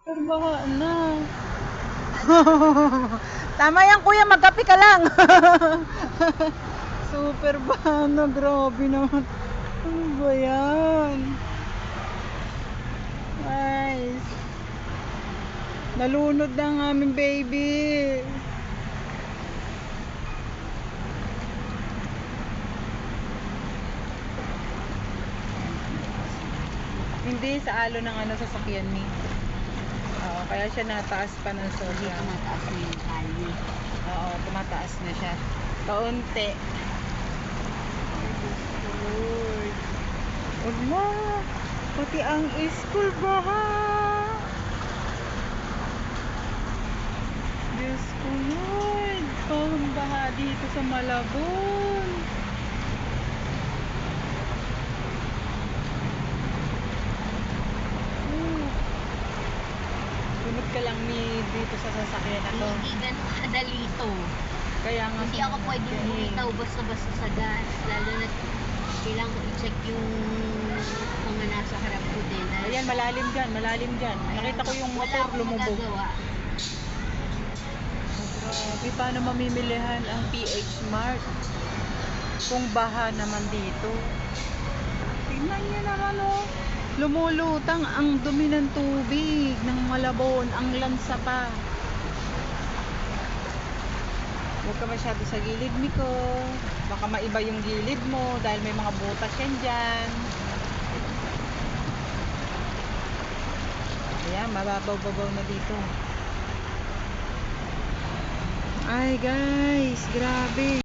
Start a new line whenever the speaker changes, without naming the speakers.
Baha na. Tama yan kuya, magkape ka lang. Super baha na, grabe naman. Ano ba yan? Guys. Nalunod na ang aming baby. Hindi sa alo ng sasakyan ni. Oo, kaya siya nataas pa ng sobra.
Tumataas na yung kali.
Oo, tumataas na siya. Kaunti. Lord. Ala, pati ang school baha. Diyos ko Lord. Parang baha dito sa Malabon. Sunod ka lang dito sa sasakyan na to.
Hindi ganun kadali to.
Kaya nga
Hindi ako pwedeng bumitaw basta-basta sa gas. Lalo na kailangan ko i-check yung mga nasa harap ko din.
Ayan, malalim dyan, malalim dyan. Nakita ko yung motor lumubog.
Magagawa.
Grabe, paano mamimilihan ang PH Mart? Kung baha naman dito. Tingnan nyo naman oh. Lumulutang ang dumi ng tubig ng Malabon, ang lansa pa. Huwag ka masyado sa gilid, Miko. Baka maiba yung gilid mo dahil may mga butas yan dyan. Ayan, mababaw-babaw na dito. Ay guys, grabe.